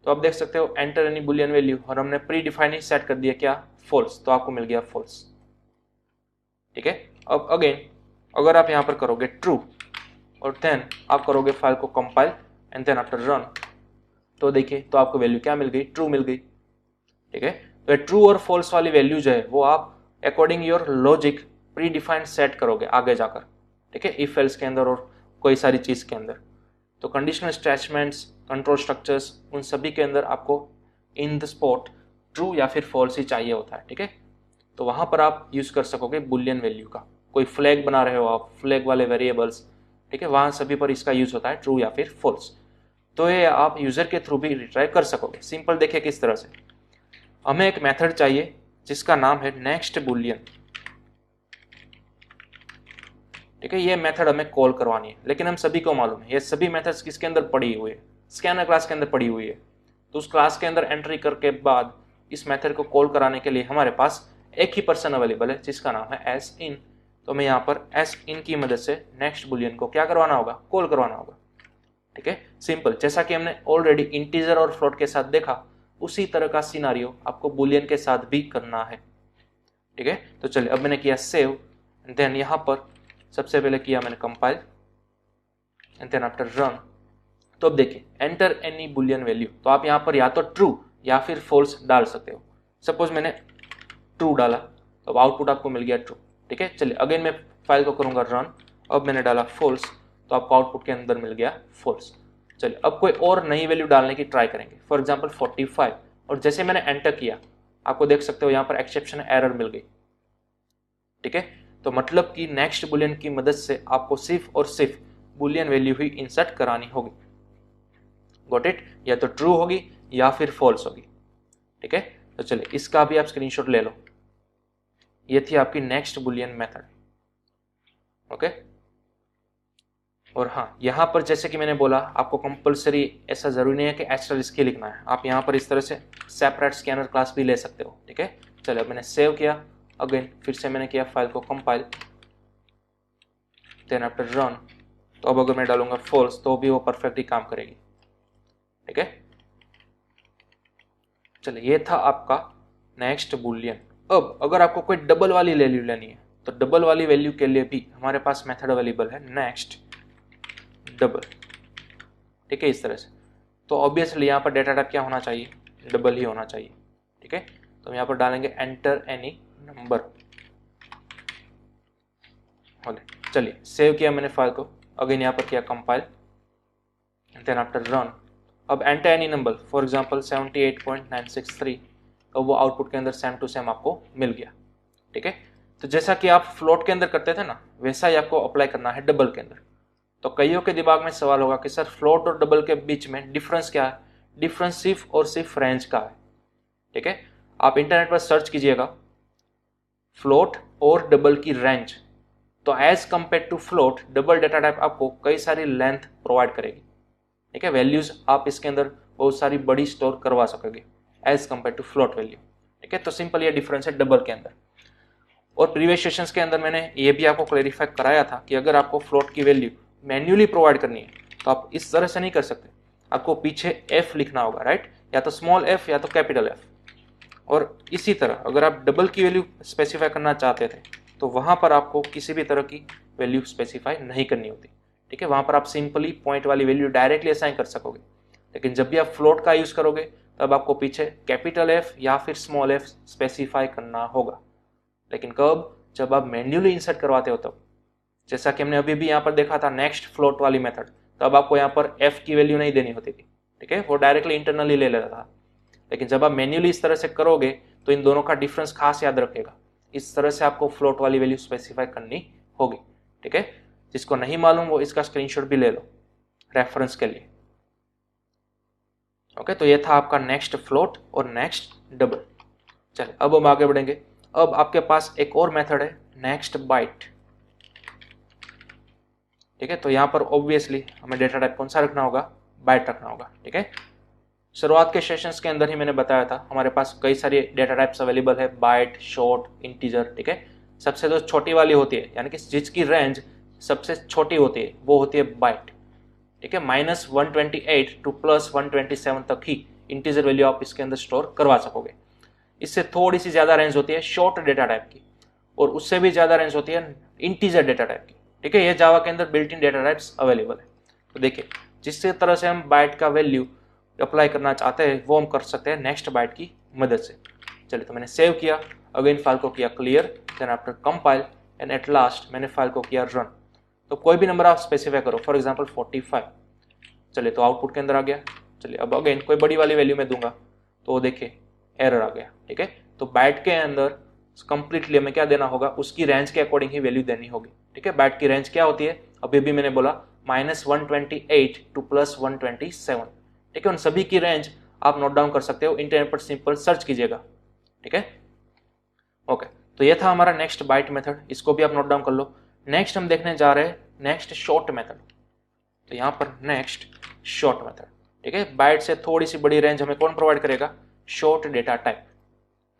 तो आप देख सकते हो एंटर एनी बुलियन वैल्यू, और हमने प्री डिफाइन सेट कर दिया क्या, फॉल्स, तो आपको मिल गया फॉल्स, ठीक है। अब अगेन अगर आप यहाँ पर करोगे ट्रू और देन आप करोगे फाइल को compile and then after run, तो देखिए तो आपको वैल्यू क्या मिल गई, ट्रू मिल गई, ठीक है। तो ट्रू और फॉल्स वाली वैल्यू जो है वो आप according your logic pre defined set करोगे आगे जाकर, ठीक है, इफ एल्स के अंदर और कोई सारी चीज के अंदर। तो कंडीशनल स्टेटमेंट्स, कंट्रोल स्ट्रक्चर्स, उन सभी के अंदर आपको इन द स्पॉट ट्रू या फिर फॉल्स ही चाहिए होता है, ठीक है। तो वहां पर आप यूज कर सकोगे बुलियन वैल्यू का। कोई फ्लैग बना रहे हो आप, फ्लैग वाले वेरिएबल्स, ठीक है, वहां सभी पर इसका यूज होता है ट्रू या फिर फॉल्स। तो ये आप यूजर के थ्रू भी रिट्राई कर सकोगे। सिंपल देखिए किस तरह से, हमें एक मेथड चाहिए जिसका नाम है नेक्स्ट बुलियन, ठीक है। ये मेथड हमें कॉल करवानी है, लेकिन हम सभी को मालूम है ये सभी मेथड्स किसके अंदर पड़ी हुई है, स्कैनर क्लास के अंदर पड़ी हुई है। तो उस क्लास के अंदर एंट्री करके बाद इस मेथड को कॉल कराने के लिए हमारे पास एक ही पर्सन अवेलेबल है जिसका नाम है एस इन। तो मैं यहाँ पर एस इन की मदद से नेक्स्ट बुलियन को क्या करवाना होगा, कॉल करवाना होगा, ठीक है। सिंपल, जैसा कि हमने ऑलरेडी इंटीजर और फ्लोट के साथ देखा, उसी तरह का सिनारियो आपको बुलियन के साथ भी करना है, ठीक है। तो चलिए अब मैंने किया सेव, देन यहाँ पर सबसे पहले किया मैंने compile and then after run. तो अब देखिए एंटर एनी बुलियन वैल्यू, तो आप यहाँ पर या तो ट्रू या फिर फॉल्स डाल सकते हो। सपोज मैंने ट्रू डाला तो अब आउटपुट आपको मिल गया ट्रू, ठीक है। चलिए अगेन मैं फाइल को करूंगा रन, अब मैंने डाला फॉल्स तो आपको आउटपुट के अंदर मिल गया फॉल्स। चलिए अब कोई और नई वैल्यू डालने की ट्राई करेंगे, फॉर एग्जाम्पल 45, और जैसे मैंने एंटर किया आपको देख सकते हो यहाँ पर एक्सेप्शन एरर मिल गई, ठीक है। तो मतलब कि नेक्स्ट बुलियन की मदद से आपको सिर्फ और सिर्फ बुलियन वैल्यू ही इंसर्ट करानी होगी, गॉट इट, या तो ट्रू होगी या फिर फॉल्स होगी, ठीक है। तो चलिए इसका भी आप स्क्रीनशॉट ले लो। ये थी आपकी नेक्स्ट बुलियन मेथड, ओके। और हाँ, यहाँ पर जैसे कि मैंने बोला आपको कंपलसरी ऐसा जरूरी नहीं है कि एस्टरिस्क ही लिखना है, आप यहाँ पर इस तरह से सेपरेट स्कैनर क्लास भी ले सकते हो, ठीक है। चलिए अब मैंने सेव किया, अगेन फिर से मैंने किया फाइल को कंपाइल, देन आफ्टर रन, तो अब अगर मैं डालूंगा फॉल्स तो भी वो परफेक्टली काम करेगी, ठीक है। चलिए ये था आपका नेक्स्ट बुलियन। अब अगर आपको कोई डबल वाली वैल्यू लेनी है तो डबल वाली वैल्यू के लिए भी हमारे पास मेथड अवेलेबल है नेक्स्ट डबल, ठीक है, इस तरह से। तो ऑब्वियसली यहाँ पर डेटा टाइप क्या होना चाहिए, डबल ही होना चाहिए, ठीक है। तो हम यहाँ पर डालेंगे एंटर एनी नंबर। चलिए सेव किया मैंने फाइल को, अगेन यहाँ पर किया कंपाइल देन आफ्टर रन। अब enter any number, for example 78.963, तो वो आउटपुट के अंदर सेम टू सेम आपको मिल गया, ठीक है। तो जैसा कि आप फ्लोट के अंदर करते थे ना, वैसा ही आपको अप्लाई करना है डबल के अंदर। तो कईयों के दिमाग में सवाल होगा कि सर फ्लोट और डबल के बीच में डिफरेंस क्या है, डिफरेंस सिर्फ और सिर्फ रेंज का है, ठीक है। आप इंटरनेट पर सर्च कीजिएगा फ्लोट और डबल की रेंज, तो as compare to float double data type आपको कई सारी लेंथ प्रोवाइड करेगी, ठीक है। वैल्यूज आप इसके अंदर बहुत सारी बड़ी स्टोर करवा सकोगे as compare to float value, ठीक है। तो सिंपल ये डिफरेंस है डबल के अंदर। और प्रीवियस सेशंस के अंदर मैंने ये भी आपको क्लैरिफाई कराया था कि अगर आपको फ्लोट की वैल्यू मैन्युअली प्रोवाइड करनी है तो आप इस तरह से नहीं कर सकते, आपको पीछे एफ लिखना होगा, राइट, या तो स्मॉल एफ या तो कैपिटल एफ। और इसी तरह अगर आप डबल की वैल्यू स्पेसिफाई करना चाहते थे तो वहां पर आपको किसी भी तरह की वैल्यू स्पेसिफाई नहीं करनी होती। ठीक है, वहां पर आप सिंपली पॉइंट वाली वैल्यू डायरेक्टली असाइन कर सकोगे। लेकिन जब भी आप फ्लोट का यूज करोगे तब आपको पीछे कैपिटल एफ या फिर स्मॉल एफ स्पेसिफाई करना होगा। लेकिन कब? जब आप मैन्युअली इंसर्ट करवाते हो तब। जैसा कि हमने अभी भी यहाँ पर देखा था नेक्स्ट फ्लोट वाली मेथड, तब आपको यहाँ पर एफ की वैल्यू नहीं देनी होती थी। ठीक है, वो डायरेक्टली इंटरनली ले लेता था। लेकिन जब आप मैन्युअली इस तरह से करोगे तो इन दोनों का डिफरेंस खास याद रखेगा। इस तरह से आपको फ्लोट वाली वैल्यू स्पेसिफाई करनी होगी। ठीक है, जिसको नहीं मालूम वो इसका स्क्रीनशॉट भी ले लो रेफरेंस के लिए। ओके, तो ये था आपका नेक्स्ट फ्लोट और नेक्स्ट डबल। चलिए अब हम आगे बढ़ेंगे। अब आपके पास एक और मेथड है नेक्स्ट बाइट। ठीक है, तो यहाँ पर ऑब्वियसली हमें डेटा टाइप कौन सा रखना होगा? बाइट रखना होगा। ठीक है, शुरुआत के सेशंस के अंदर ही मैंने बताया था हमारे पास कई सारी डेटा टाइप्स अवेलेबल है, बाइट, शॉर्ट, इंटीजर। ठीक है, सबसे जो छोटी वाली होती है यानी कि जिसकी रेंज सबसे छोटी होती है वो होती है बाइट। ठीक है, -128 टू +127 तक ही इंटीजर वैल्यू आप इसके अंदर स्टोर करवा सकोगे। इससे थोड़ी सी ज्यादा रेंज होती है शॉर्ट डेटा टाइप की, और उससे भी ज्यादा रेंज होती है इंटीजर डेटा टाइप की। ठीक है, ये जावा के अंदर built in data types available है। तो देखिए, जिस तरह से हम बाइट का वैल्यू अप्लाई करना चाहते हैं वो हम कर सकते हैं नेक्स्ट बाइट की मदद से। चलिए, तो मैंने सेव किया, अगेन फाइल को किया clear, then after compile and at last मैंने फाइल को किया रन। तो कोई भी नंबर आप स्पेसिफाई करो, फॉर एग्जांपल 45। चलिए, तो आउटपुट के अंदर आ गया। चलिए, अब अगेन कोई बड़ी वाली वैल्यू में दूंगा तो देखिए एरर आ गया। ठीक है, तो बाइट के अंदर कंप्लीटली हमें क्या देना होगा? उसकी रेंज के अकॉर्डिंग ही वैल्यू देनी होगी। ठीक है, बाइट की रेंज क्या होती है? अभी भी मैंने बोला -128 टू +127। ठीक है, उन सभी की रेंज आप नोट डाउन कर सकते हो, इंटरनेट पर सिंपल सर्च कीजिएगा। ठीक है, ओके, तो ये था हमारा नेक्स्ट बाइट मेथड, इसको भी आप नोट डाउन कर लो। नेक्स्ट हम देखने जा रहे हैं नेक्स्ट शॉर्ट मेथड। तो यहाँ पर नेक्स्ट शॉर्ट मेथड। ठीक है, बाइट से थोड़ी सी बड़ी रेंज हमें कौन प्रोवाइड करेगा? Short data type.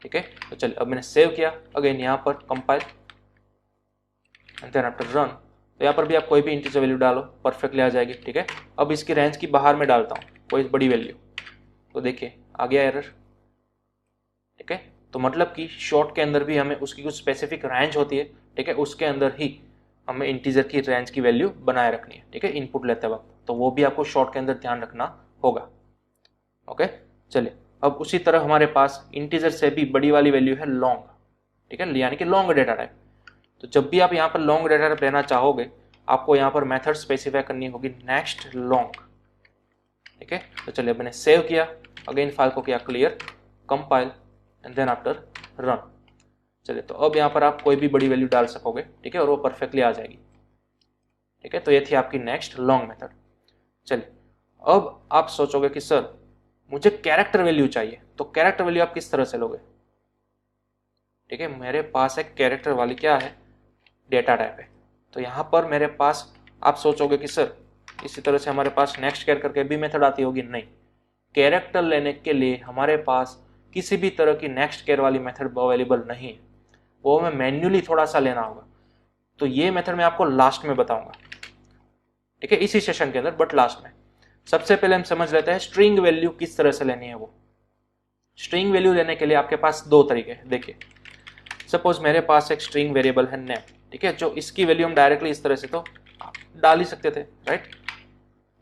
ठीक है, तो चलिए अब मैंने सेव किया, अगेन यहाँ पर compile and then after run. तो यहाँ पर भी आप कोई भी इंटीजर वैल्यू डालो, परफेक्टली आ जाएगी। ठीक है, अब इसकी रेंज की बाहर में डालता हूँ कोई बड़ी वैल्यू, तो देखिए आ गया एरर। ठीक है, तो मतलब कि शॉर्ट के अंदर भी हमें उसकी कुछ स्पेसिफिक रेंज होती है। ठीक है, उसके अंदर ही हमें इंटीजर की रेंज की वैल्यू बनाए रखनी है। ठीक है, इनपुट लेते वक्त, तो वो भी आपको शॉर्ट के अंदर ध्यान रखना होगा। ओके, चलिए अब उसी तरह हमारे पास इंटीजर से भी बड़ी वाली वैल्यू है लॉन्ग। ठीक है, यानी कि लॉन्ग डेटा टाइप। तो जब भी आप यहाँ पर लॉन्ग डेटा टाइप लेना चाहोगे आपको यहाँ पर मेथड स्पेसिफाई करनी होगी नेक्स्ट लॉन्ग। ठीक है, तो चलिए मैंने सेव किया, अगेन फाइल को किया clear, compile and then after run. चलिए, तो अब यहाँ पर आप कोई भी बड़ी वैल्यू डाल सकोगे। ठीक है, और वो परफेक्टली आ जाएगी। ठीक है, तो ये थी आपकी नेक्स्ट लॉन्ग मेथड। चलिए, अब आप सोचोगे कि सर मुझे कैरेक्टर वैल्यू चाहिए, तो कैरेक्टर वैल्यू आप किस तरह से लोगे? ठीक है, मेरे पास एक कैरेक्टर वाली क्या है? डेटा टाइप है। तो यहाँ पर मेरे पास आप सोचोगे कि सर इसी तरह से हमारे पास नेक्स्ट केयर करके भी मेथड आती होगी। नहीं, कैरेक्टर लेने के लिए हमारे पास किसी भी तरह की नेक्स्ट केयर वाली मेथड अवेलेबल नहीं है, वो हमें मैन्युअली थोड़ा सा लेना होगा। तो ये मेथड मैं आपको लास्ट में बताऊंगा। ठीक है, इसी सेशन के अंदर, बट लास्ट में। सबसे पहले हम समझ लेते हैं स्ट्रिंग वैल्यू किस तरह से लेनी है। वो स्ट्रिंग वैल्यू लेने के लिए आपके पास दो तरीके हैं। देखिए, सपोज मेरे पास एक स्ट्रिंग वेरिएबल है नेम। ठीक है, जो इसकी वैल्यू हम डायरेक्टली इस तरह से तो डाल ही सकते थे, राइट?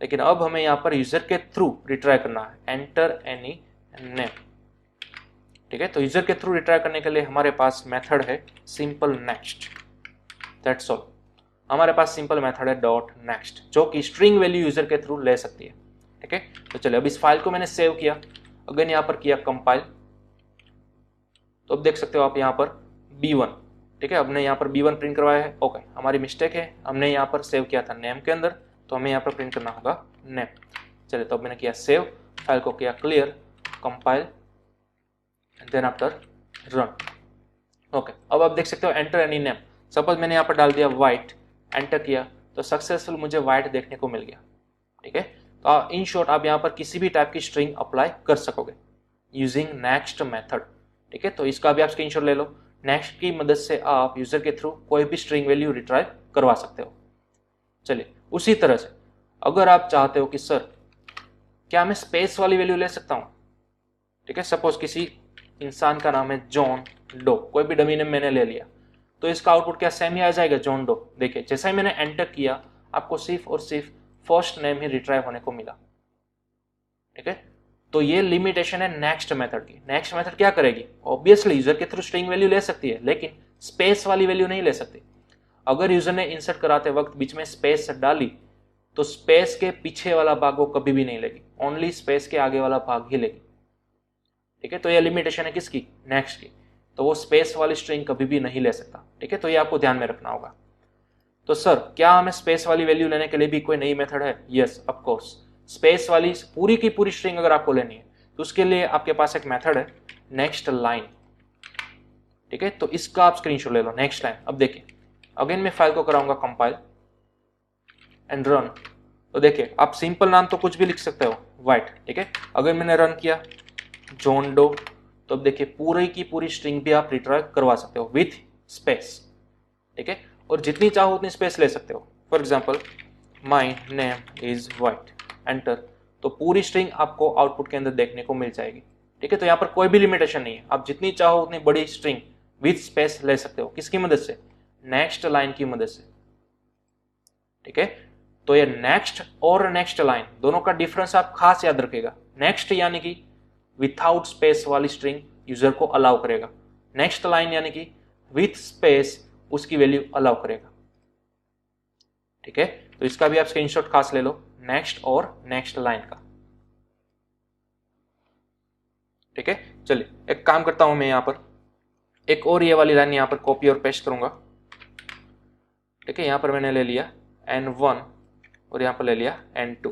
लेकिन अब हमें यहाँ पर यूजर के थ्रू रिट्राई करना है, एंटर एनी नेम। ठीक है, तो यूजर के थ्रू रिट्राई करने के लिए हमारे पास मेथड है सिंपल नेक्स्ट। That's all. हमारे पास सिंपल मेथड है डॉट नेक्स्ट, जो कि स्ट्रिंग वैल्यू यूजर के थ्रू ले सकती है। ठीक है, तो चलिए अब इस फाइल को मैंने सेव किया, अगेन यहाँ पर किया कंपाइल। तो अब देख सकते हो आप यहाँ पर B1। ठीक है, हमने यहाँ पर B1 प्रिंट करवाया है। ओके, हमारी मिस्टेक है, हमने यहाँ पर सेव किया था नेम के अंदर, तो हमें यहाँ पर प्रिंट करना होगा नेम। चलिए, तो अब मैंने किया सेव, फाइल को किया clear, compile and then after run. Okay, अब आप देख सकते हो एंटर एनी नेम। सपोज मैंने यहाँ पर डाल दिया वाइट, एंटर किया तो सक्सेसफुल मुझे वाइट देखने को मिल गया। ठीक है, तो इन शॉर्ट आप यहाँ पर किसी भी टाइप की स्ट्रिंग अप्लाई कर सकोगे यूजिंग नेक्स्ट मेथड। ठीक है, तो इसका भी आप स्क्रीनशॉट ले लो। नेक्स्ट की मदद से आप यूजर के थ्रू कोई भी स्ट्रिंग वैल्यू रिट्राइव करवा सकते हो। चलिए, उसी तरह से अगर आप चाहते हो कि सर क्या मैं स्पेस वाली वैल्यू ले सकता हूँ। ठीक है, सपोज किसी इंसान का नाम है जॉन डो, कोई भी डमी नेम मैंने ले लिया, तो इसका आउटपुट क्या सेम ही आ जाएगा, जॉन डो। देखिए जैसा ही मैंने एंटर किया आपको सिर्फ और सिर्फ फर्स्ट नेम ही रिट्राइव होने को मिला। ठीक है, तो ये लिमिटेशन है नेक्स्ट मेथड की। नेक्स्ट मेथड क्या करेगी, ऑब्वियसली यूजर के थ्रू स्ट्रिंग वैल्यू ले सकती है, लेकिन स्पेस वाली वैल्यू नहीं ले सकती। अगर यूजर ने इंसर्ट कराते वक्त बीच में स्पेस डाली तो स्पेस के पीछे वाला भाग वो कभी भी नहीं लेगी, ओनली स्पेस के आगे वाला भाग ही लेगी। ठीक है, तो ये लिमिटेशन है किसकी, नेक्स्ट की। तो वो स्पेस वाली स्ट्रिंग कभी भी नहीं ले सकता। ठीक है, तो ये आपको ध्यान में रखना होगा। तो सर क्या हमें स्पेस वाली वैल्यू लेने के लिए भी कोई नई मेथड है? यस ऑफ कोर्स, स्पेस वाली पूरी की पूरी स्ट्रिंग अगर आपको लेनी है तो उसके लिए आपके पास एक मेथड है नेक्स्ट लाइन। ठीक है, तो इसका आप स्क्रीनशॉट ले लो, नेक्स्ट लाइन। अब देखिए अगेन मैं फाइल को कराऊंगा कंपाइल एंड रन। तो देखिए आप सिंपल नाम तो कुछ भी लिख सकते हो, वाइट। ठीक है, अगर मैंने रन किया जॉन डो, तो अब देखिए पूरी की पूरी स्ट्रिंग भी आप रिट्राइव करवा सकते हो विथ स्पेस। ठीक है, और जितनी चाहो उतनी स्पेस ले सकते हो। For example my name is white, enter, तो पूरी स्ट्रिंग आपको आउटपुट के अंदर देखने को मिल जाएगी। ठीक है, तो यहाँ पर कोई भी लिमिटेशन नहीं है, आप जितनी चाहो उतनी बड़ी स्ट्रिंग विथ स्पेस ले सकते हो। किसकी मदद से, नेक्स्ट लाइन की मदद से। ठीक है, तो ये नेक्स्ट और नेक्स्ट लाइन दोनों का डिफरेंस आप खास याद रखेगा। नेक्स्ट यानी कि विथआउट स्पेस वाली स्ट्रिंग यूजर को अलाउ करेगा, नेक्स्ट लाइन यानी कि विथ स्पेस उसकी वैल्यू अलाउ करेगा। ठीक है, तो इसका भी आप स्क्रीनशॉट खास ले लो, नेक्स्ट और नेक्स्ट लाइन का। ठीक है, चलिए एक काम करता हूं मैं यहाँ पर एक और ये वाली लाइन यहाँ पर कॉपी और पेस्ट करूंगा। ठीक है, यहाँ पर मैंने ले लिया n1 और यहाँ पर ले लिया n2।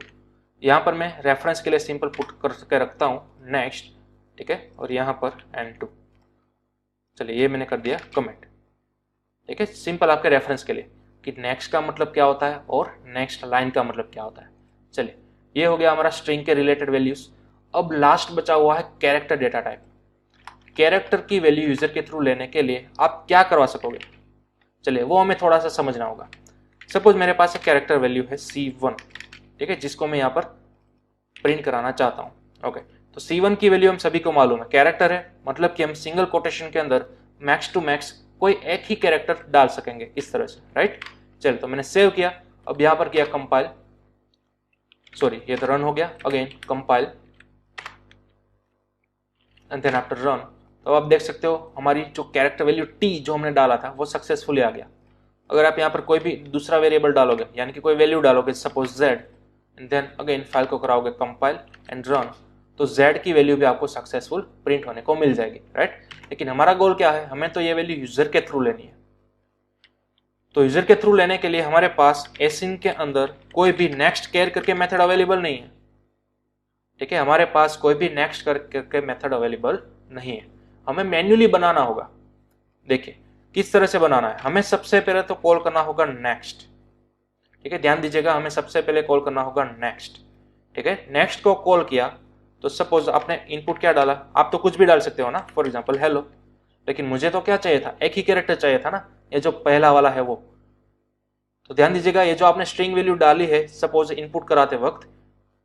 यहाँ पर मैं रेफरेंस के लिए सिंपल पुट करके रखता हूँ नेक्स्ट। ठीक है, और यहाँ पर n2। चलिए ये मैंने कर दिया कमेंट। ठीक है, सिंपल आपके रेफरेंस के लिए कि नेक्स्ट का मतलब क्या होता है और नेक्स्ट लाइन का मतलब क्या होता है। चलिए ये हो गया हमारा स्ट्रिंग के रिलेटेड वैल्यूज। अब लास्ट बचा हुआ है कैरेक्टर डेटा टाइप। कैरेक्टर की वैल्यू यूजर के थ्रू लेने के लिए आप क्या करवा सकोगे, चलिए वो हमें थोड़ा सा समझना होगा। सपोज मेरे पास एक कैरेक्टर वैल्यू है C1। ठीक है, जिसको मैं यहाँ पर प्रिंट कराना चाहता हूँ। ओके, तो C1 की वैल्यू हम सभी को मालूम है, कैरेक्टर है, मतलब कि हम सिंगल कोटेशन के अंदर मैक्स टू मैक्स कोई एक ही कैरेक्टर डाल सकेंगे इस तरह से, राइट। चलिए तो मैंने सेव किया, अब यहाँ पर किया कंपाइल, सॉरी ये तो रन हो गया, again compile and then after run. तो आप देख सकते हो हमारी जो कैरेक्टर वैल्यू T जो हमने डाला था वो सक्सेसफुली आ गया। अगर आप यहाँ पर कोई भी दूसरा वेरिएबल डालोगे, यानी कि कोई वैल्यू डालोगे, suppose Z, and then again file को कराओगे कंपाइल एंड रन, तो Z की वैल्यू भी आपको सक्सेसफुल प्रिंट होने को मिल जाएगी, राइट। लेकिन हमारा गोल क्या है, हमें तो ये वैल्यू यूजर के थ्रू लेनी है। तो यूजर के थ्रू लेने के लिए हमारे पास एसिन के अंदर कोई भी नेक्स्ट केयर करके मेथड अवेलेबल नहीं है। ठीक है, हमारे पास कोई भी नेक्स्ट करके मेथड अवेलेबल नहीं है, हमें मैन्युअली बनाना होगा। देखिए किस तरह से बनाना है, हमें सबसे पहले तो कॉल करना होगा नेक्स्ट। ठीक है, ध्यान दीजिएगा, हमें सबसे पहले कॉल करना होगा नेक्स्ट। ठीक है, नेक्स्ट को कॉल किया तो सपोज आपने इनपुट क्या डाला, आप तो कुछ भी डाल सकते हो ना, फॉर एग्जांपल हेलो, लेकिन मुझे तो क्या चाहिए था, एक ही कैरेक्टर चाहिए था ना, ये जो पहला वाला है वो। तो ध्यान दीजिएगा, ये जो आपने स्ट्रिंग वैल्यू डाली है सपोज इनपुट कराते वक्त,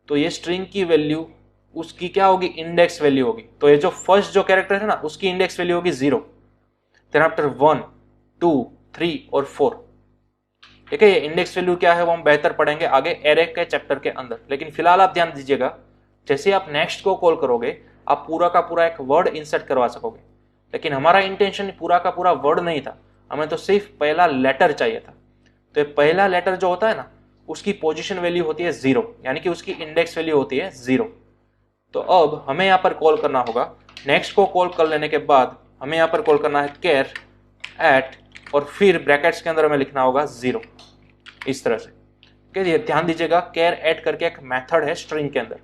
तो ये स्ट्रिंग की वैल्यू उसकी क्या होगी, इंडेक्स वैल्यू होगी। तो ये जो फर्स्ट जो कैरेक्टर है ना उसकी इंडेक्स वैल्यू होगी 0, देन आफ्टर 1, 2, 3 और 4। ठीक है, ये इंडेक्स वैल्यू क्या है वो हम बेहतर पढ़ेंगे आगे एरे के चैप्टर के अंदर। लेकिन फिलहाल आप ध्यान दीजिएगा, जैसे आप नेक्स्ट को कॉल करोगे आप पूरा का पूरा एक वर्ड इंसर्ट करवा सकोगे। लेकिन हमारा इंटेंशन पूरा का पूरा वर्ड नहीं था, हमें तो सिर्फ पहला लेटर चाहिए था। तो ये पहला लेटर जो होता है ना उसकी पोजीशन वैल्यू होती है 0, यानी कि उसकी इंडेक्स वैल्यू होती है 0। तो अब हमें यहाँ पर कॉल करना होगा, नेक्स्ट को कॉल कर लेने के बाद हमें यहाँ पर कॉल करना है केयर एट, और फिर ब्रैकेट्स के अंदर हमें लिखना होगा 0, इस तरह से। ठीक है, ध्यान दीजिएगा, केयर एट करके एक मेथड है स्ट्रिंग के अंदर।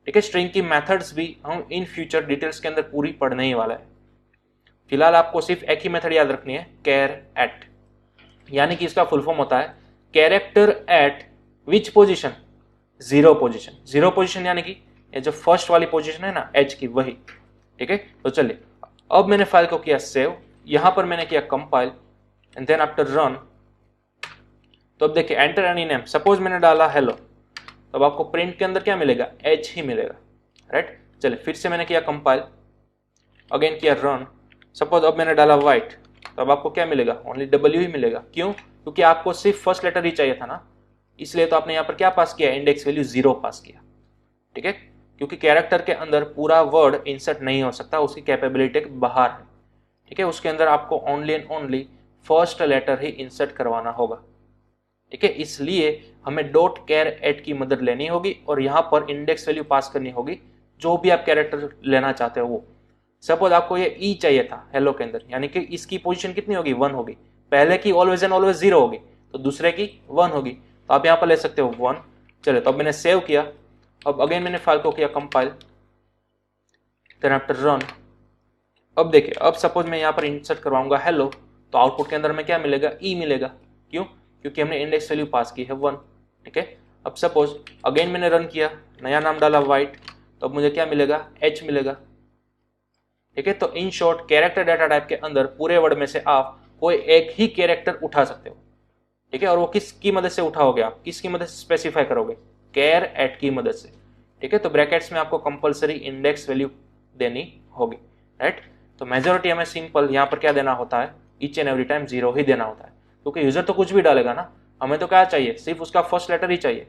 ठीक है, स्ट्रिंग की मेथड्स भी हम इन फ्यूचर डिटेल्स के अंदर पूरी पढ़ने ही वाला है। फिलहाल आपको सिर्फ एक ही मेथड याद रखनी है, केयर एट, यानी कि इसका फुल फॉर्म होता है character eight which position, 0 position. 0 position यानी कि ये जो फर्स्ट वाली पोजीशन है ना एच की, वही। ठीक है, तो चलिए अब मैंने फाइल को किया सेव, यहां पर मैंने किया compile and then after run. तो अब देखिए एंटर एनी नेम, सपोज मैंने डाला हेलो, तो अब आपको प्रिंट के अंदर क्या मिलेगा, एच ही मिलेगा, राइट। चलिए फिर से मैंने किया कंपाइल, अगेन किया रन, सपोज अब मैंने डाला वाइट, तो अब आपको क्या मिलेगा, ओनली W ही मिलेगा। क्यों? क्योंकि आपको सिर्फ फर्स्ट लेटर ही चाहिए था ना, इसलिए तो आपने यहाँ पर क्या पास किया, इंडेक्स वैल्यू 0 पास किया। ठीक है, क्योंकि कैरेक्टर के अंदर पूरा वर्ड इंसर्ट नहीं हो सकता, उसकी कैपेबिलिटी के बाहर है। ठीक है, उसके अंदर आपको only and only first letter ही इंसर्ट करवाना होगा। ठीक है, इसलिए हमें डॉट कैर एट की मदद लेनी होगी और यहाँ पर इंडेक्स वैल्यू पास करनी होगी, जो भी आप कैरेक्टर लेना चाहते हो वो। सपोज आपको ये ई चाहिए था हेलो के अंदर, यानी कि इसकी पोजीशन कितनी होगी, 1 होगी। पहले की ऑलवेज एंड ऑलवेज 0 होगी, तो दूसरे की 1 होगी, तो आप यहाँ पर ले सकते हो 1। चले, तो अब मैंने सेव किया, अब अगेन मैंने फाइल को किया कंपाइल, देन आफ्टर रन। अब देखिए, अब सपोज मैं यहाँ पर इंसर्ट करवाऊंगा हेलो, तो आउटपुट के अंदर में क्या मिलेगा, ई मिलेगा। क्यों? क्योंकि हमने इंडेक्स वैल्यू पास की है 1। ठीक है, अब सपोज अगेन मैंने रन किया, नया नाम डाला वाइट, तो अब मुझे क्या मिलेगा, एच मिलेगा। ठीक है, तो in short character data type के अंदर पूरे वर्ड में से आप कोई एक ही कैरेक्टर उठा सकते हो। ठीक है, और वो किसकी मदद से उठाओगे, आप किसकी मदद से स्पेसिफाई करोगे, कैर एट की मदद से। ठीक है, तो ब्रैकेट्स में आपको कंपलसरी इंडेक्स वैल्यू देनी होगी, राइट। तो मेजोरिटी हमें सिंपल यहाँ पर क्या देना होता है, ईच एंड एवरी टाइम 0 ही देना होता है, क्योंकि यूजर तो कुछ भी डालेगा ना, हमें तो क्या चाहिए, सिर्फ उसका फर्स्ट लेटर ही चाहिए।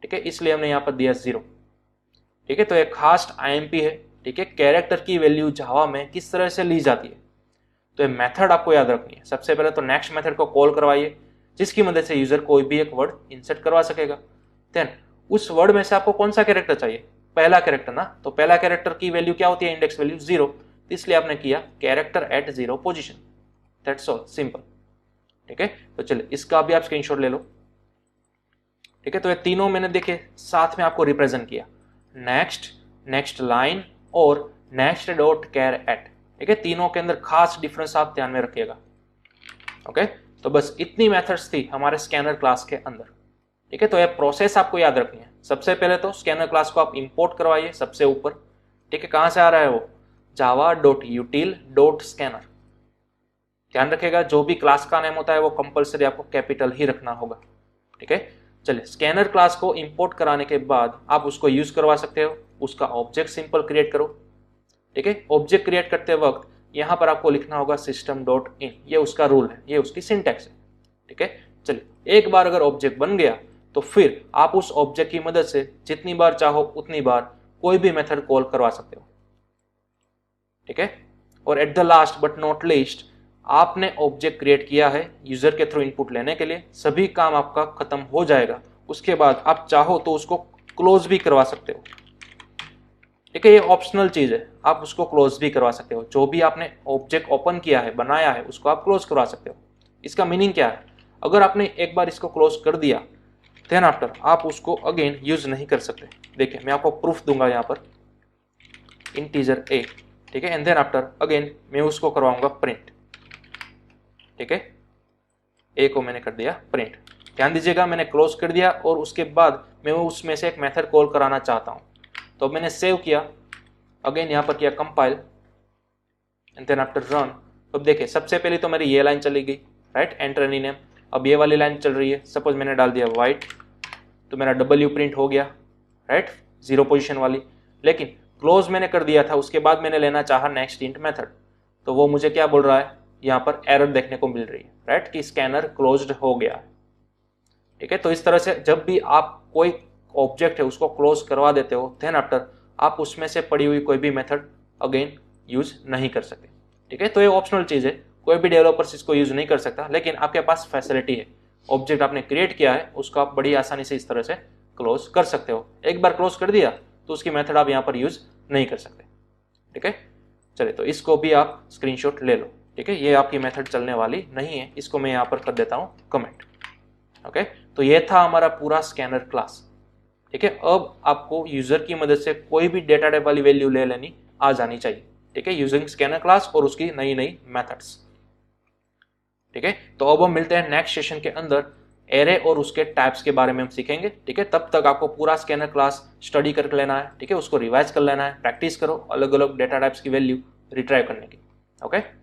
ठीक है, इसलिए हमने यहाँ पर दिया 0। ठीक है, तो एक खास IMP है। ठीक है, कैरेक्टर की वैल्यू जावा में किस तरह से ली जाती है, तो ये मेथड आपको याद रखनी है। सबसे पहले तो नेक्स्ट मेथड को कॉल करवाइए, जिसकी मदद से यूजर कोई भी एक वर्ड इंसर्ट करवा सकेगा। देन उस वर्ड में से आपको कौन सा कैरेक्टर चाहिए, पहला कैरेक्टर ना, तो पहला कैरेक्टर की वैल्यू क्या होती है, इंडेक्स वैल्यू 0, तो इसलिए आपने किया character eight 0 position, that's all, simple. ठीक है, तो चलिए इसका भी आप स्क्रीनशॉट ले लो। ठीक है, तो ये तीनों मैंने देखे साथ में आपको रिप्रेजेंट किया, नेक्स्ट, नेक्स्ट लाइन और नेक्स्ट डॉट कैर एट। ठीक है, तीनों के अंदर खास डिफरेंस आप ध्यान में रखिएगा। ओके, तो बस इतनी मेथड्स थी हमारे स्कैनर क्लास के अंदर। ठीक है, तो ये प्रोसेस आपको याद रखनी है। सबसे पहले तो स्कैनर क्लास को आप इंपोर्ट करवाइए सबसे ऊपर। ठीक है, कहां से आ रहा है वो, java.util.scanner। ध्यान रखिएगा, जो भी क्लास का नेम होता है वो कंपलसरी आपको कैपिटल ही रखना होगा। ठीक है, चलिए स्कैनर क्लास को इंपोर्ट कराने के बाद आप उसको यूज करवा सकते हो। उसका ऑब्जेक्ट सिंपल क्रिएट करो। ठीक है, ऑब्जेक्ट क्रिएट करते वक्त यहां पर आपको लिखना होगा system.in, ये उसका रूल है, ये उसकी सिंटैक्स है। ठीक है, चलिए एक बार अगर ऑब्जेक्ट बन गया तो फिर आप उस ऑब्जेक्ट की मदद से जितनी बार चाहो उतनी बार कोई भी मेथड कॉल करवा सकते हो। ठीक है, और at the last but not least, आपने ऑब्जेक्ट क्रिएट किया है यूजर के थ्रू इनपुट लेने के लिए, सभी काम आपका खत्म हो जाएगा। उसके बाद आप चाहो तो उसको क्लोज भी करवा सकते हो। ठीक है, ये ऑप्शनल चीज है, आप उसको क्लोज भी करवा सकते हो। जो भी आपने ऑब्जेक्ट ओपन किया है, बनाया है, उसको आप क्लोज करवा सकते हो। इसका मीनिंग क्या है, अगर आपने एक बार इसको क्लोज कर दिया, देन आफ्टर आप उसको अगेन यूज नहीं कर सकते। देखिए मैं आपको प्रूफ दूंगा यहाँ पर, इंटीजर a। ठीक है, एंड देन आफ्टर अगेन मैं उसको करवाऊंगा प्रिंट। ठीक है, a को मैंने कर दिया प्रिंट। ध्यान दीजिएगा, मैंने क्लोज कर दिया और उसके बाद मैं उसमें से एक मेथड कॉल कराना चाहता हूं। तो मैंने सेव किया, अगेन यहाँ पर किया compile, and then after run. अब देखिए सबसे पहले तो मेरी ये लाइन चली गई, राइट, एंटर एनी नेम। अब ये वाली लाइन चल रही है, सपोज मैंने डाल दिया वाइट, तो मेरा W प्रिंट हो गया, राइट, 0 पोजीशन वाली। लेकिन क्लोज मैंने कर दिया था, उसके बाद मैंने लेना चाहा नेक्स्ट इंट मेथड, तो वो मुझे क्या बोल रहा है, यहाँ पर एरर देखने को मिल रही है, राइट, कि स्कैनर क्लोज्ड हो गया है। ठीक है, तो इस तरह से जब भी आप कोई ऑब्जेक्ट है उसको क्लोज करवा देते हो, देन आफ्टर आप उसमें से पड़ी हुई कोई भी मेथड अगेन यूज नहीं कर सकते। ठीक है, तो ये ऑप्शनल चीज है, कोई भी डेवलपर्स इसको यूज नहीं कर सकता, लेकिन आपके पास फैसिलिटी है। ऑब्जेक्ट आपने क्रिएट किया है, उसको आप बड़ी आसानी से इस तरह से क्लोज कर सकते हो। एक बार क्लोज कर दिया तो उसकी मेथड आप यहाँ पर यूज नहीं कर सकते। ठीक है, चलिए तो इसको भी आप स्क्रीनशॉट ले लो। ठीक है, ये आपकी मेथड चलने वाली नहीं है, इसको मैं यहाँ पर कर देता हूँ कमेंट। ओके, तो ये था हमारा पूरा स्कैनर क्लास। ठीक है, अब आपको यूजर की मदद से कोई भी डेटा टाइप वाली वैल्यू ले लेनी आ जानी चाहिए। ठीक है, यूजिंग स्कैनर क्लास और उसकी नई नई मेथड्स। ठीक है, तो अब हम मिलते हैं नेक्स्ट सेशन के अंदर, एरे और उसके टाइप्स के बारे में हम सीखेंगे। ठीक है, तब तक आपको पूरा स्कैनर क्लास स्टडी करके लेना है। ठीक है, उसको रिवाइज कर लेना है, प्रैक्टिस करो अलग अलग डेटा टाइप्स की वैल्यू रिट्राइव करने की। ओके।